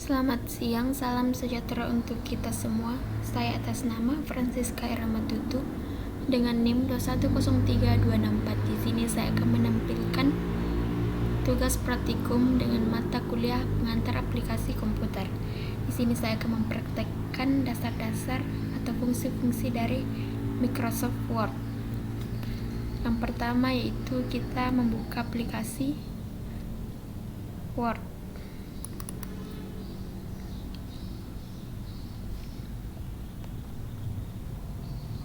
Selamat siang, salam sejahtera untuk kita semua. Saya atas nama Francisca Iramatutu dengan NIM 2103264. Di sini saya akan menampilkan tugas praktikum dengan mata kuliah pengantar aplikasi komputer. Di sini saya akan mempraktekkan dasar-dasar atau fungsi-fungsi dari Microsoft Word. Yang pertama yaitu kita membuka aplikasi Word.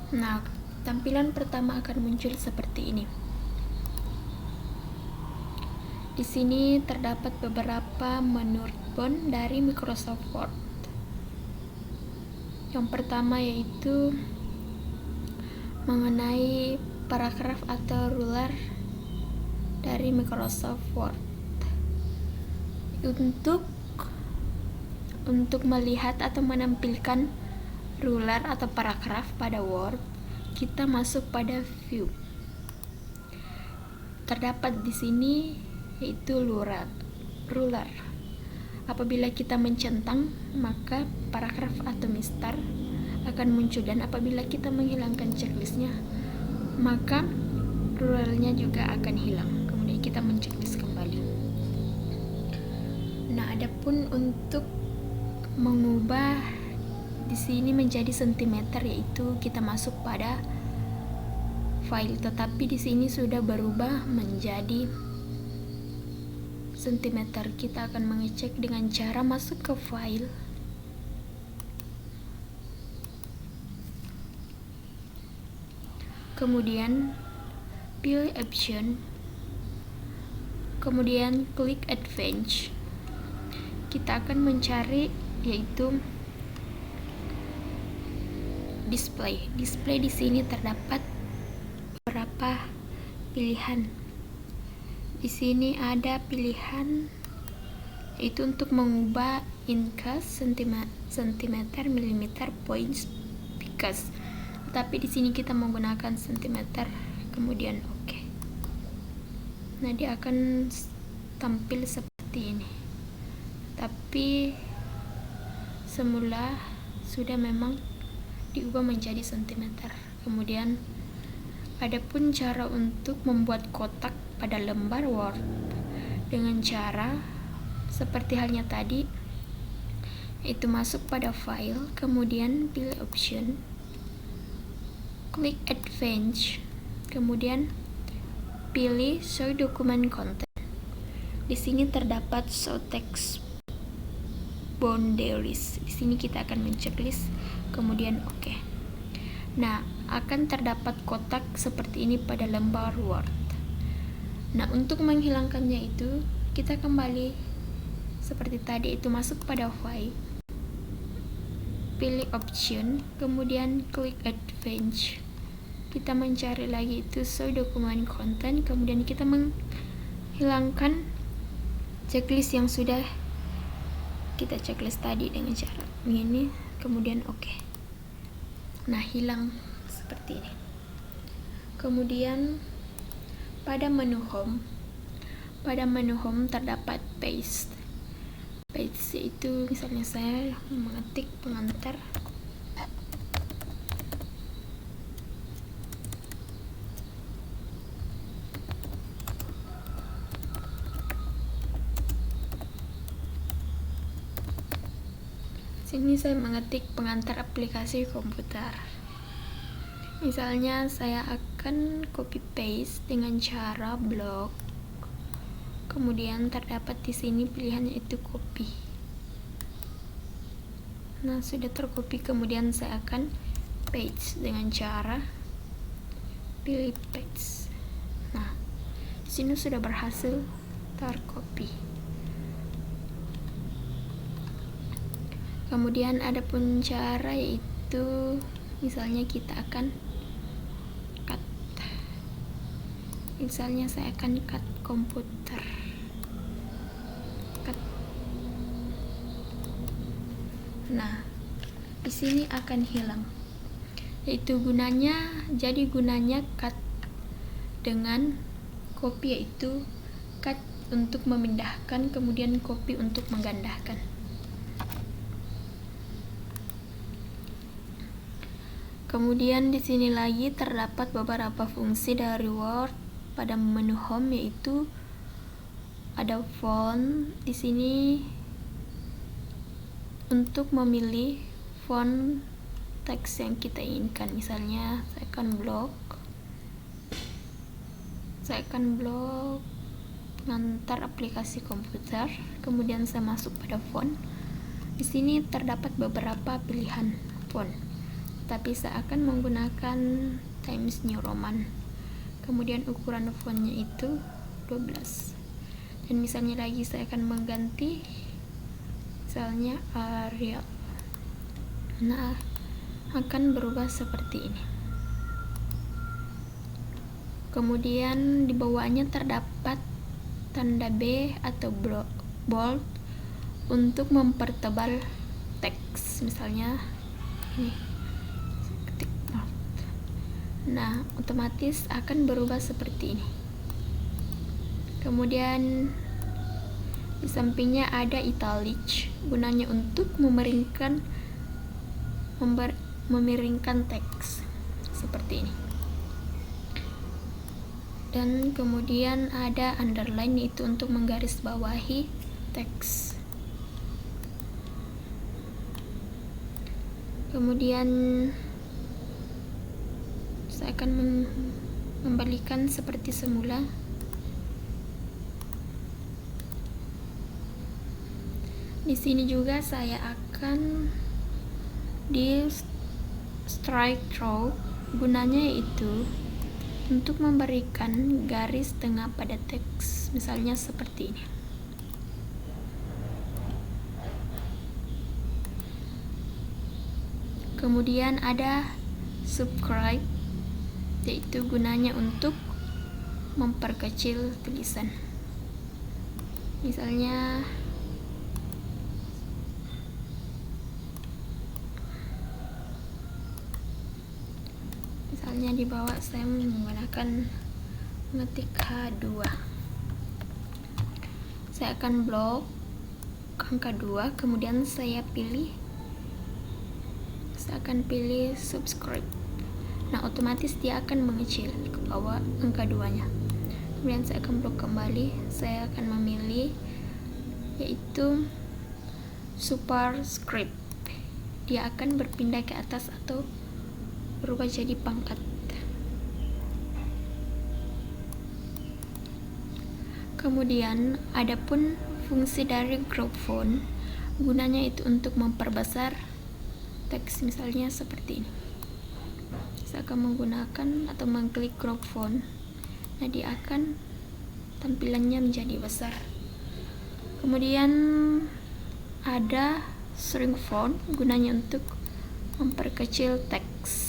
Nah, tampilan pertama akan muncul seperti ini. Di sini terdapat beberapa menu ribbon dari Microsoft Word. Yang pertama yaitu mengenai paragraf atau ruler dari Microsoft Word. Untuk melihat atau menampilkan ruler atau paragraf pada Word, kita masuk pada View. Terdapat di sini yaitu ruler. Apabila kita mencentang, maka paragraf atau mistar akan muncul, dan apabila kita menghilangkan checklistnya, maka rulernya juga akan hilang. Kemudian kita menceklis kembali. Nah, adapun untuk mengubah di sini menjadi sentimeter, yaitu kita masuk pada file, tetapi di sini sudah berubah menjadi sentimeter. Kita akan mengecek dengan cara masuk ke file, kemudian pilih option, kemudian klik advance. Kita akan mencari yaitu display. Display di sini terdapat beberapa pilihan. Di sini ada pilihan yaitu untuk mengubah inches, sentimeter, milimeter, points, pixels. Tapi di sini kita menggunakan sentimeter, kemudian oke. Nah, dia akan tampil seperti ini. Tapi semula sudah memang diubah menjadi sentimeter. Kemudian adapun cara untuk membuat kotak pada lembar Word dengan cara seperti halnya tadi, itu masuk pada file, kemudian pilih option, klik advance, kemudian pilih show document content. Di sini terdapat show text boundaries. Di sini kita akan menceklis, kemudian oke. Nah, akan terdapat kotak seperti ini pada lembar Word. Nah, untuk menghilangkannya itu kita kembali seperti tadi, itu masuk pada file, pilih option, kemudian klik advance. Kita mencari lagi itu show document content, kemudian kita menghilangkan checklist yang sudah kita checklist tadi dengan cara begini, kemudian oke. Nah, hilang seperti ini. Kemudian pada menu home terdapat paste. Paste itu misalnya saya mengetik pengantar, sini saya mengetik pengantar aplikasi komputer. Misalnya saya akan copy paste dengan cara blok. Kemudian terdapat di sini pilihannya itu copy. Nah, sudah tercopy, kemudian saya akan paste dengan cara pilih paste. Nah, di sini sudah berhasil tercopy. Kemudian ada pun cara yaitu misalnya kita akan cut. Misalnya saya akan cut komputer. Cut. Nah, di sini akan hilang. Yaitu gunanya cut dengan copy, yaitu cut untuk memindahkan, kemudian copy untuk menggandakan. Kemudian di sini lagi terdapat beberapa fungsi dari Word pada menu Home, yaitu ada font. Di sini untuk memilih font teks yang kita inginkan. Misalnya saya akan blok pengantar aplikasi komputer. Kemudian saya masuk pada font. Di sini terdapat beberapa pilihan font, tapi saya akan menggunakan Times New Roman. Kemudian ukuran fontnya itu 12. Dan misalnya lagi saya akan mengganti, misalnya Arial. Nah, akan berubah seperti ini. Kemudian di bawahnya terdapat tanda B atau bold untuk mempertebal teks. Misalnya ini, ketik bold. Nah, otomatis akan berubah seperti ini. Kemudian di sampingnya ada italic, gunanya untuk memiringkan teks seperti ini. Dan kemudian ada underline, itu untuk menggarisbawahi teks. Kemudian saya akan mengembalikan seperti semula. Di sini juga saya akan di strike through, gunanya yaitu untuk memberikan garis tengah pada teks, misalnya seperti ini. Kemudian ada subscribe, yaitu gunanya untuk memperkecil tulisan. Misalnya di bawah saya menggunakan mengetik H2. Saya akan blok angka 2, kemudian saya akan pilih subscribe. Nah, otomatis dia akan mengecil ke bawah angka 2-nya. Kemudian saya akan blok kembali, saya akan memilih yaitu superscript. Dia akan berpindah ke atas atau berubah jadi pangkat. Kemudian adapun fungsi dari group font, gunanya itu untuk memperbesar teks, misalnya seperti ini. Saya akan menggunakan atau mengklik group font. Nah, dia akan tampilannya menjadi besar. Kemudian ada shrink font, gunanya untuk memperkecil teks.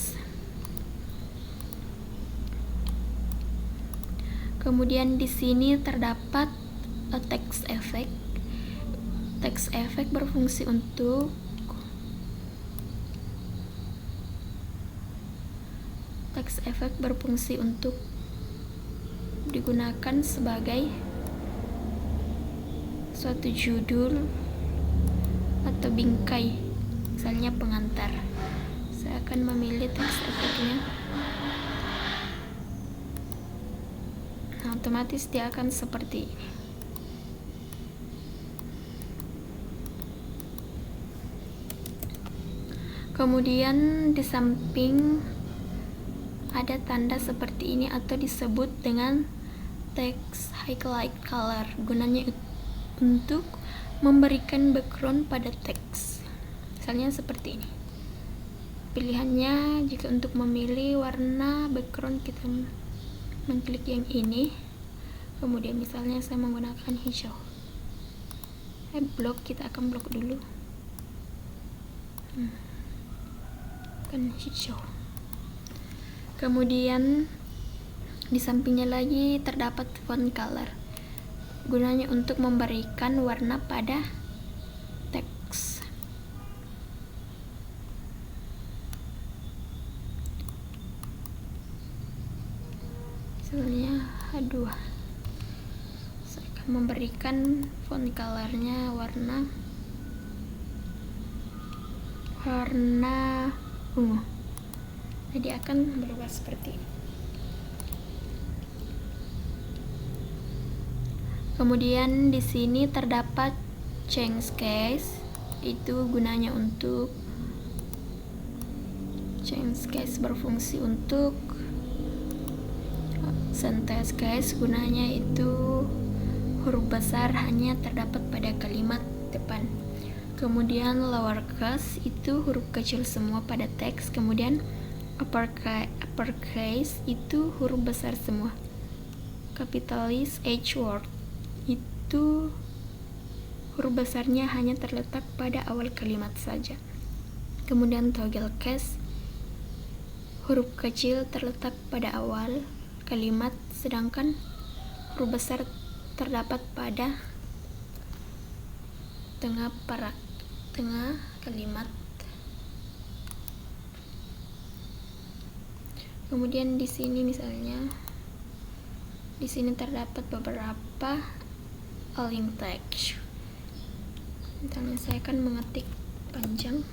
Kemudian di sini terdapat text effect. Text effect berfungsi untuk digunakan sebagai suatu judul atau bingkai, misalnya pengantar. Saya akan memilih text effect-nya. Nah, otomatis dia akan seperti ini. Kemudian di samping ada tanda seperti ini atau disebut dengan text highlight color. Gunanya untuk memberikan background pada teks. Misalnya seperti ini. Pilihannya jika untuk memilih warna background, kita mengklik yang ini. Kemudian misalnya saya menggunakan hijau. Kita akan blok dulu. Kan hijau. Kemudian di sampingnya lagi terdapat font color. Gunanya untuk memberikan warna pada teks. Misalnya H2. Saya akan memberikan font colornya warna ungu. Jadi akan berubah seperti ini. Kemudian di sini terdapat change case, itu gunanya untuk change case berfungsi untuk sentence case, gunanya itu huruf besar hanya terdapat pada kalimat depan. Kemudian lower case itu huruf kecil semua pada teks. Kemudian uppercase itu huruf besar semua. Capitalized H word itu huruf besarnya hanya terletak pada awal kalimat saja. Kemudian toggle case, huruf kecil terletak pada awal kalimat, sedangkan huruf besar terdapat pada tengah kalimat. Kemudian di sini misalnya di sini terdapat beberapa link text. Misalnya saya akan mengetik panjang.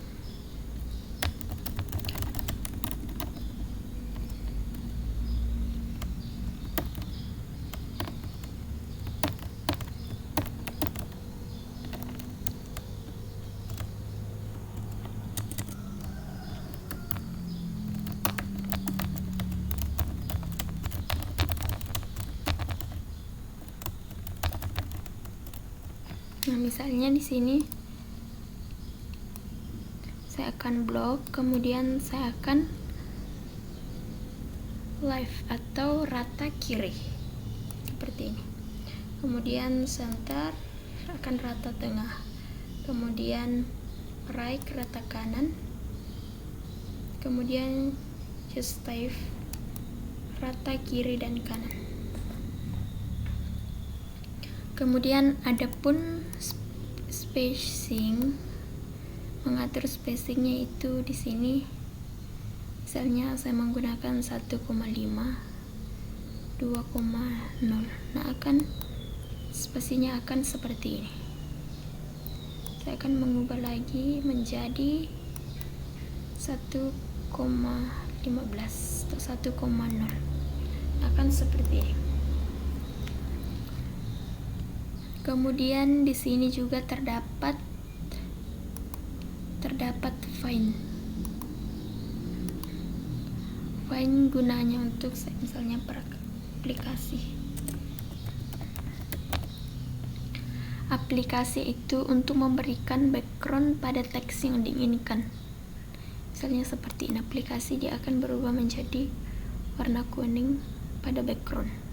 Nah, misalnya di sini saya akan blok, kemudian saya akan left atau rata kiri seperti ini. Kemudian center akan rata tengah. Kemudian right rata kanan. Kemudian just type rata kiri dan kanan. Kemudian adapun spacing, mengatur spacingnya itu di sini. Misalnya saya menggunakan 1,5, 2,0. Nah, spasinya akan seperti ini. Saya akan mengubah lagi menjadi 1,15 atau 1,0. Akan seperti ini. Kemudian di sini juga terdapat find. Find gunanya untuk misalnya per aplikasi. Aplikasi itu untuk memberikan background pada teks yang diinginkan. Misalnya seperti ini, aplikasi dia akan berubah menjadi warna kuning pada background.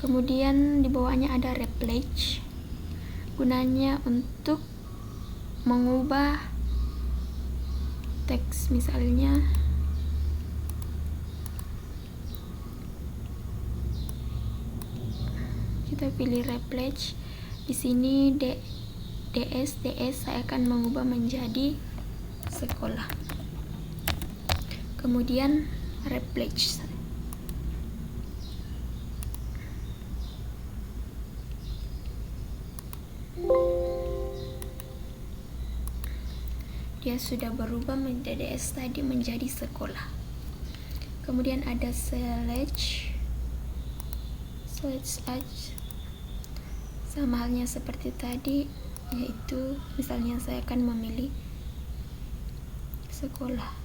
Kemudian di bawahnya ada replace, gunanya untuk mengubah teks. Misalnya kita pilih replace, di sini DS saya akan mengubah menjadi sekolah. Kemudian replace, dia sudah berubah menjadi DS tadi menjadi sekolah. Kemudian ada select sama halnya seperti tadi, yaitu misalnya saya akan memilih sekolah.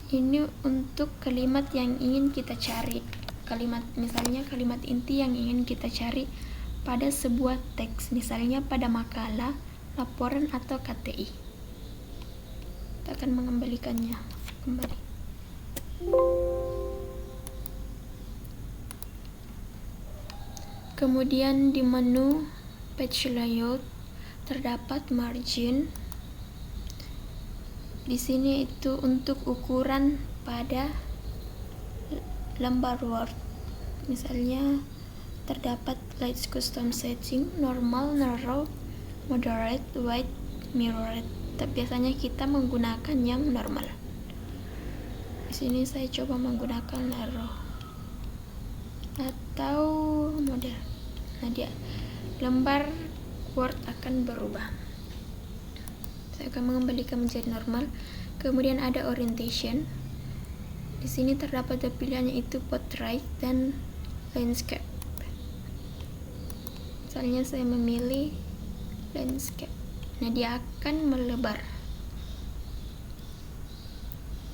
Ini untuk kalimat yang ingin kita cari. Misalnya kalimat inti yang ingin kita cari pada sebuah teks, misalnya pada makalah, laporan atau KTI. Kita akan mengembalikannya kembali. Kemudian di menu page layout terdapat margin. Di sini itu untuk ukuran pada lembar Word. Misalnya terdapat light custom setting, normal, narrow, moderate, wide, mirrored. tapi biasanya kita menggunakan yang normal. Di sini saya coba menggunakan arrow atau model. Nah, dia lembar Word akan berubah. Saya akan mengembalikan menjadi normal. Kemudian ada orientation. Di sini terdapat pilihannya itu portrait dan landscape. Misalnya saya memilih landscape. Nah, dia akan melebar.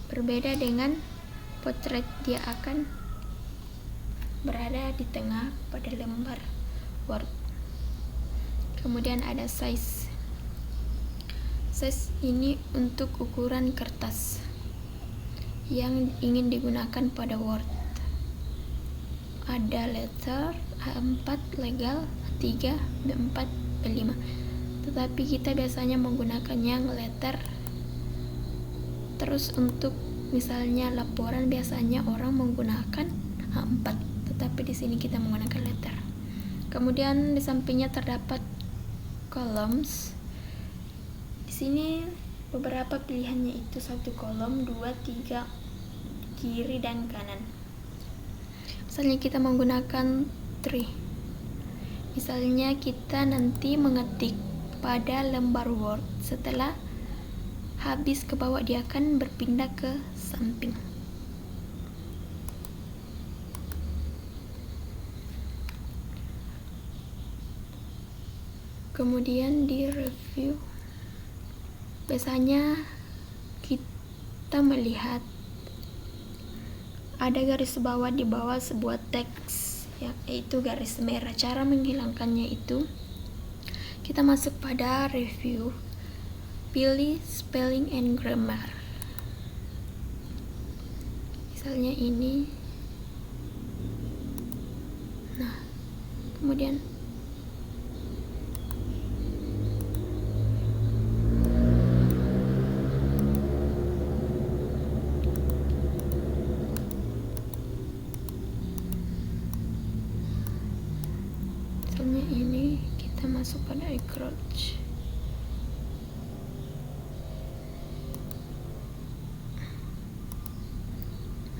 Berbeda dengan portrait, dia akan berada di tengah pada lembar Word. Kemudian ada size. Size ini untuk ukuran kertas yang ingin digunakan pada Word. Ada letter A4, legal, A3, B4, B5. Tetapi kita biasanya menggunakan yang letter. Terus untuk misalnya laporan biasanya orang menggunakan A4, tetapi di sini kita menggunakan letter. Kemudian di sampingnya terdapat columns. Di sini beberapa pilihannya itu 1 kolom, 2, 3 kiri dan kanan. Misalnya kita menggunakan tree. Misalnya kita nanti mengetik pada lembar Word, setelah habis ke bawah dia akan berpindah ke samping. Kemudian di review, biasanya kita melihat ada garis bawah di bawah sebuah teks, yaitu garis merah. Cara menghilangkannya itu kita masuk pada review, pilih spelling and grammar. Misalnya ini. Nah, kemudian ini kita masuk pada encroach.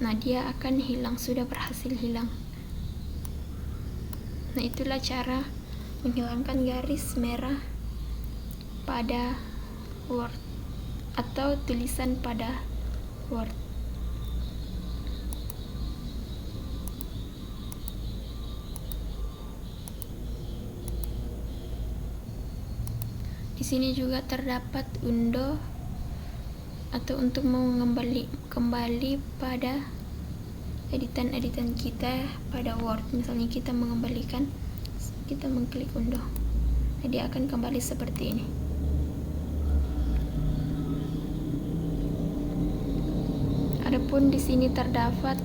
Nah, dia akan hilang, sudah berhasil hilang. Nah, itulah cara menghilangkan garis merah pada Word atau tulisan pada Word. Di sini juga terdapat undo atau untuk kembali pada editan kita pada Word. Misalnya kita mengembalikan, kita mengklik undo. Nah, dia akan kembali seperti ini. Adapun di sini terdapat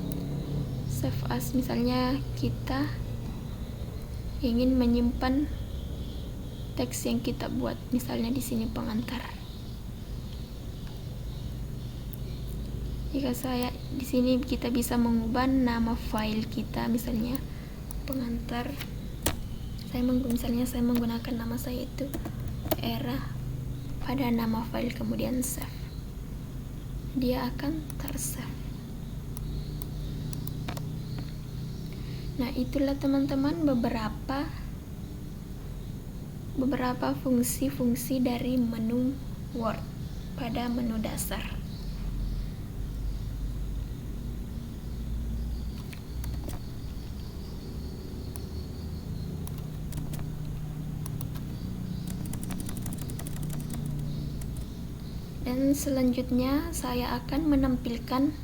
save as. Misalnya kita ingin menyimpan teks yang kita buat, misalnya di sini pengantar. Jika di sini kita bisa mengubah nama file kita, misalnya pengantar. Misalnya saya menggunakan nama saya itu era pada nama file, kemudian save. Dia akan tersave. Nah, itulah teman-teman beberapa fungsi-fungsi dari menu Word pada menu dasar. Dan selanjutnya saya akan menampilkan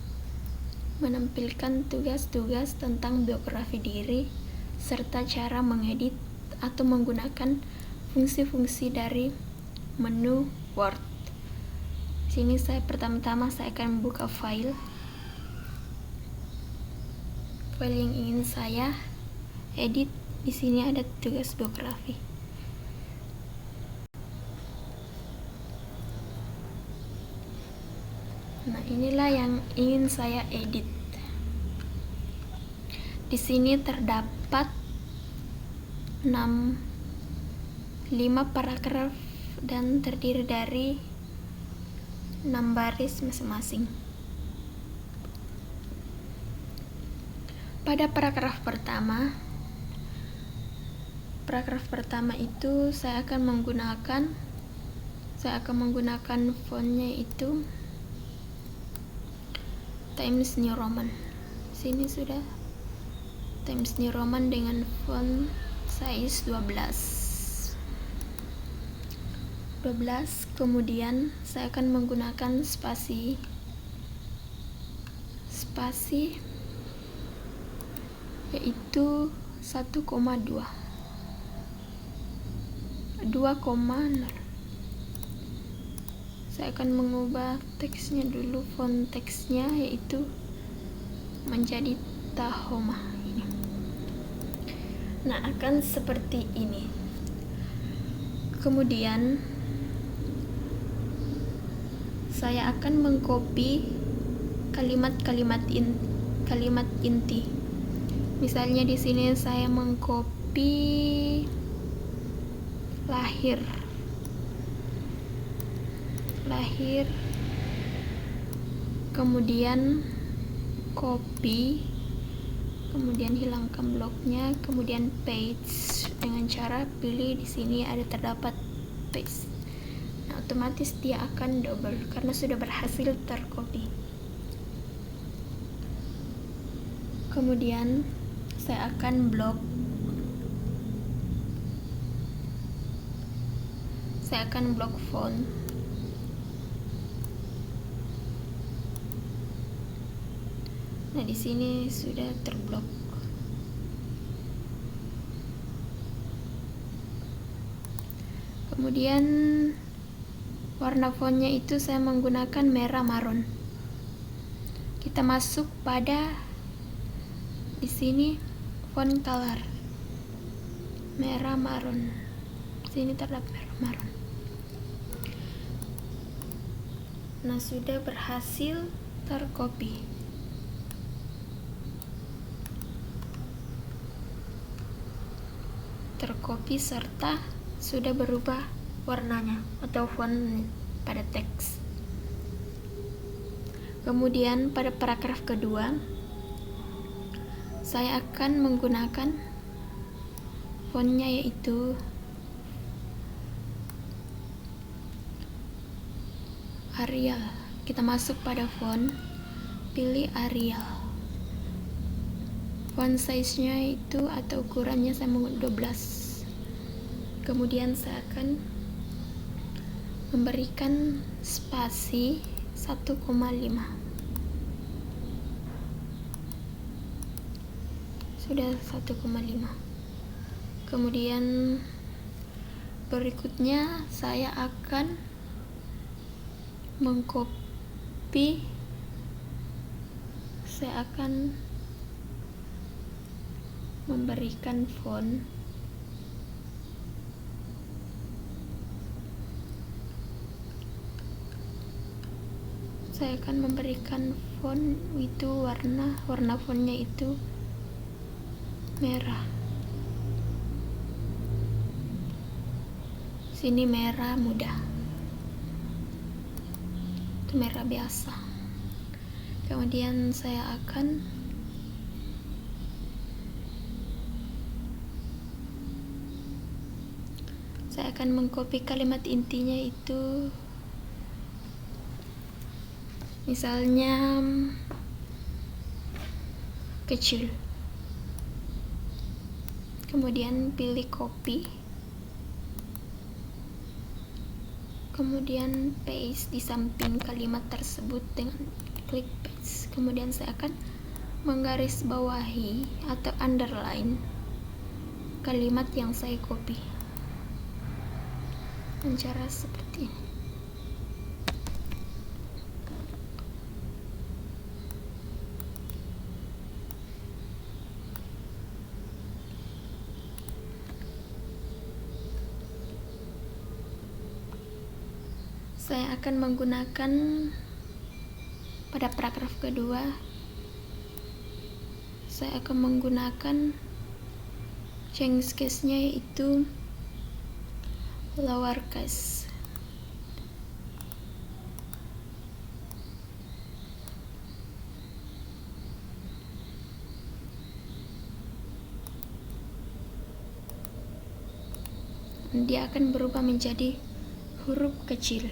tugas-tugas tentang biografi diri serta cara mengedit atau menggunakan fungsi-fungsi dari menu Word. Sini pertama-tama saya akan membuka file yang ingin saya edit. Di sini ada tugas biografi. Nah, inilah yang ingin saya edit. Di sini terdapat 5 paragraf dan terdiri dari 6 baris masing-masing. Pada paragraf pertama itu saya akan menggunakan fontnya itu Times New Roman. Sini sudah Times New Roman dengan font size 12. Kemudian saya akan menggunakan spasi 2,0. Saya akan mengubah teksnya dulu, font teksnya yaitu menjadi Tahoma ini. Nah, akan seperti ini. Kemudian saya akan mengcopy kalimat inti. Misalnya di sini saya mengcopy lahir, kemudian copy, kemudian hilangkan bloknya, kemudian paste dengan cara pilih di sini ada terdapat paste. Nah, otomatis dia akan double karena sudah berhasil tercopy. Kemudian saya akan blok font. Nah, di sini sudah terblok. Kemudian warna fontnya itu saya menggunakan merah marun. Kita masuk pada di sini font color merah marun. Sini terdapat merah marun. Nah, sudah berhasil tercopy. Serta sudah berubah warnanya atau font pada teks. Kemudian pada paragraf kedua saya akan menggunakan fontnya yaitu Arial. Kita masuk pada font, pilih Arial. Font size-nya itu atau ukurannya saya mau 12. Kemudian saya akan memberikan spasi 1,5. Sudah 1,5. Kemudian berikutnya saya akan mengcopy, saya akan memberikan font itu warna fontnya itu merah. Sini merah muda, itu merah biasa. Kemudian saya akan mengcopy kalimat intinya itu misalnya kecil. Kemudian pilih copy, kemudian paste di samping kalimat tersebut dengan klik paste. Kemudian saya akan menggarisbawahi atau underline kalimat yang saya copy dengan cara seperti ini. Saya akan menggunakan pada paragraf kedua, saya akan menggunakan change case-nya yaitu lower case. dia akan berubah menjadi huruf kecil.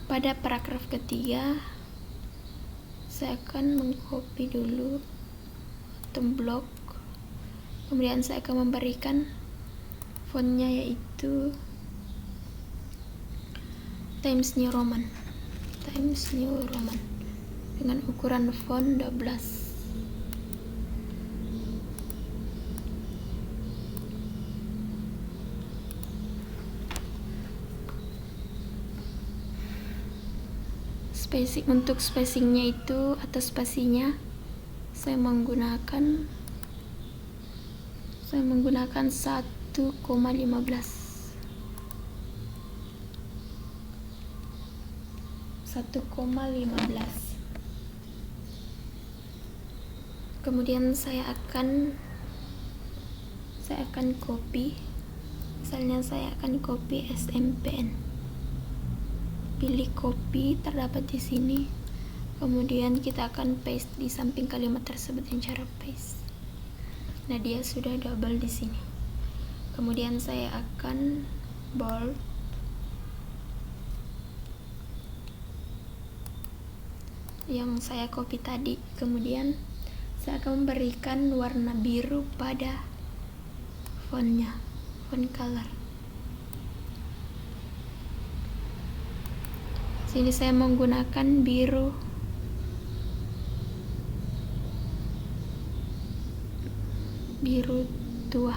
Pada paragraf ketiga, saya akan mengcopy dulu template, kemudian saya akan memberikan fontnya yaitu Times New Roman dengan ukuran font 12. Untuk spacingnya itu atau spasinya saya menggunakan 1,15. Kemudian saya akan copy, misalnya saya akan copy SMPN. Pilih copy, terdapat di sini. Kemudian kita akan paste di samping kalimat tersebut dengan cara paste. Nah, dia sudah double di sini. Kemudian saya akan bold. Yang saya copy tadi. Kemudian saya akan memberikan warna biru pada fontnya, font color. Sini saya menggunakan biru tua.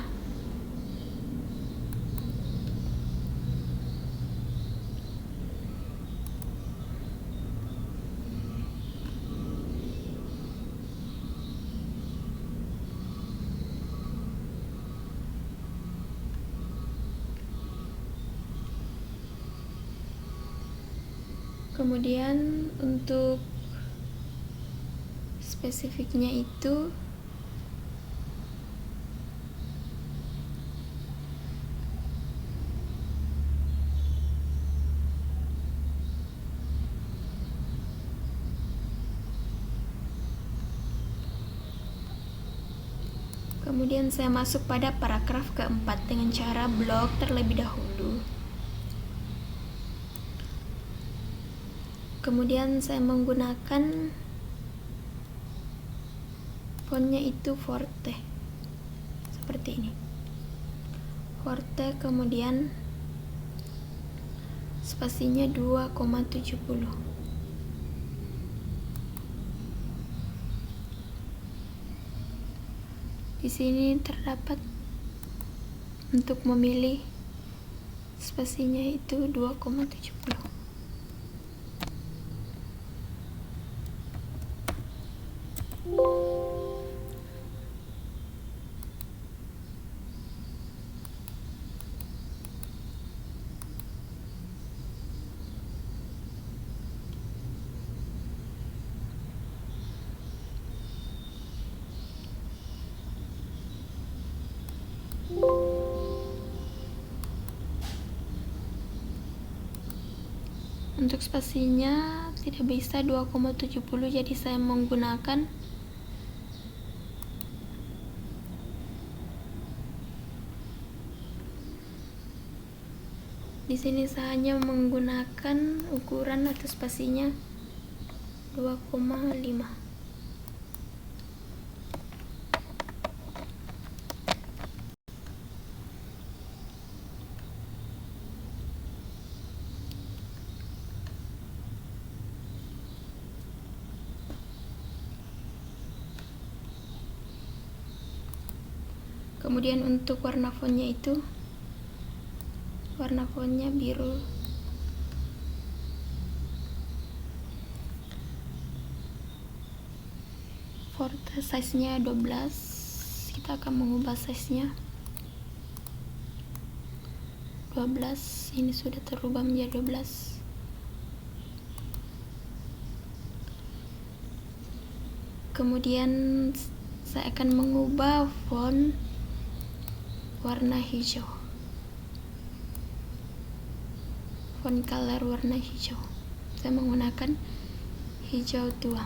Kemudian untuk spesifiknya itu kemudian saya masuk pada paragraf keempat dengan cara blok terlebih dahulu. Kemudian saya menggunakan fontnya itu Forte seperti ini, Forte. Kemudian spasinya 2,70. Di sini terdapat untuk memilih spasinya itu 2,70. Untuk spasinya tidak bisa 2,70, jadi saya menggunakan di sini saya hanya menggunakan ukuran atau spasinya 2,5. Kemudian untuk warna fontnya itu, warna fontnya biru. Forte size-nya 12. Kita akan mengubah size-nya 12. Ini sudah terubah menjadi 12. Kemudian saya akan mengubah font warna hijau, font color warna hijau. Saya menggunakan hijau tua.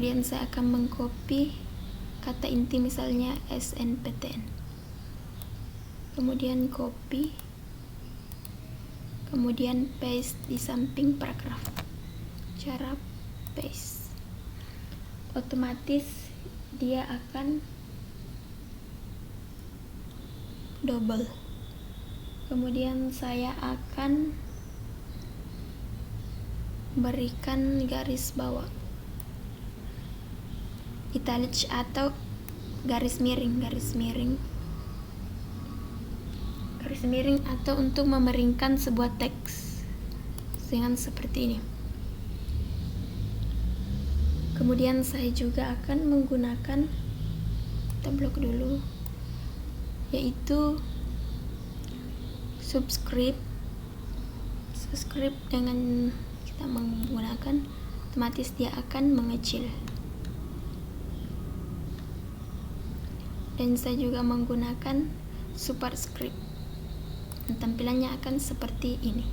Kemudian saya akan mengcopy kata inti, misalnya SNPTN. Kemudian copy, kemudian paste di samping paragraf. Cara paste, otomatis dia akan double. Kemudian saya akan berikan garis bawah, italic atau garis miring atau untuk memeringkan sebuah teks dengan seperti ini. Kemudian saya juga akan menggunakan, kita blok dulu, yaitu subscribe dengan kita menggunakan, otomatis dia akan mengecil. Dan saya juga menggunakan superscript, tampilannya akan seperti ini.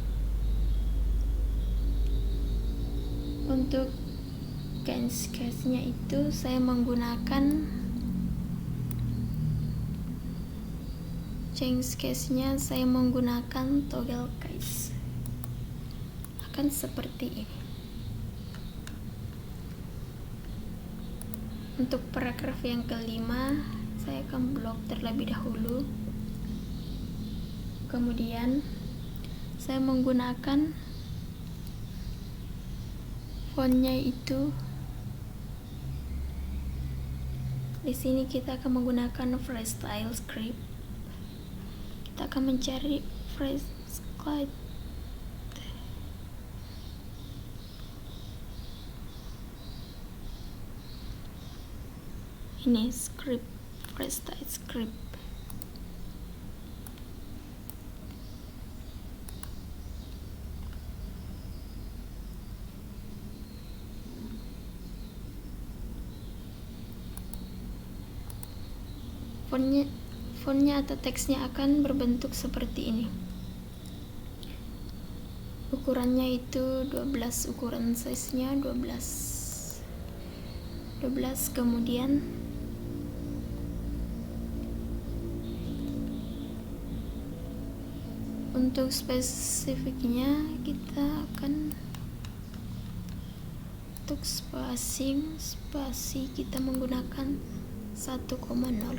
Untuk case-nya itu saya menggunakan toggle case, akan seperti ini. Untuk paragraf yang kelima, saya akan blok terlebih dahulu. Kemudian saya menggunakan fontnya itu, di sini kita akan menggunakan freestyle script. Kita akan mencari freestyle, ini script, freestyle script. Fontnya atau teksnya akan berbentuk seperti ini. Ukurannya itu 12, ukuran size-nya 12. Kemudian untuk spesifiknya kita akan, untuk spasi kita menggunakan 1,0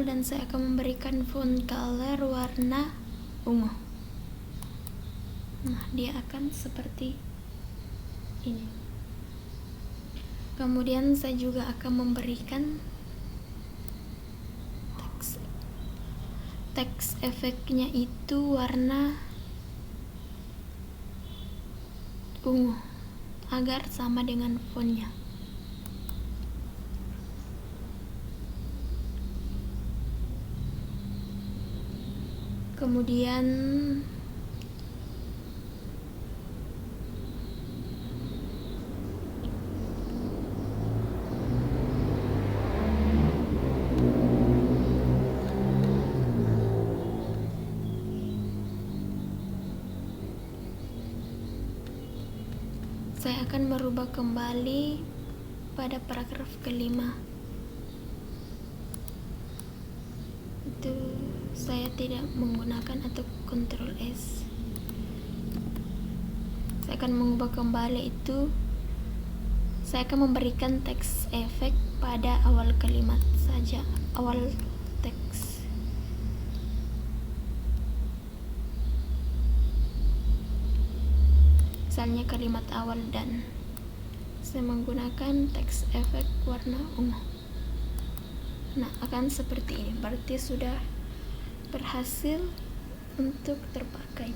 dan saya akan memberikan font color warna ungu. Nah, dia akan seperti ini. Kemudian saya juga akan memberikan teks efeknya itu warna ungu agar sama dengan fontnya. Kemudian saya akan merubah kembali pada paragraf kelima. Itu saya tidak menggunakan atau Ctrl S. Saya akan mengubah kembali itu. Saya akan memberikan teks efek pada awal kalimat saja, awal teks. Misalnya kalimat awal dan. Saya menggunakan teks efek warna ungu. Nah, akan seperti ini. Berarti sudah berhasil untuk terpakai.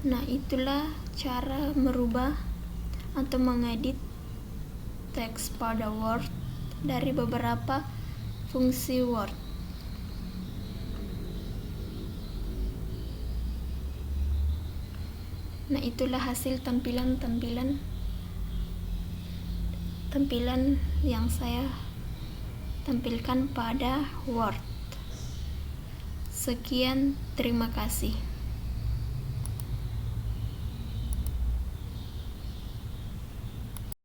Nah, itulah cara merubah atau mengedit teks pada Word dari beberapa fungsi Word. Nah, itulah hasil tampilan yang saya tampilkan pada Word. Sekian, terima kasih.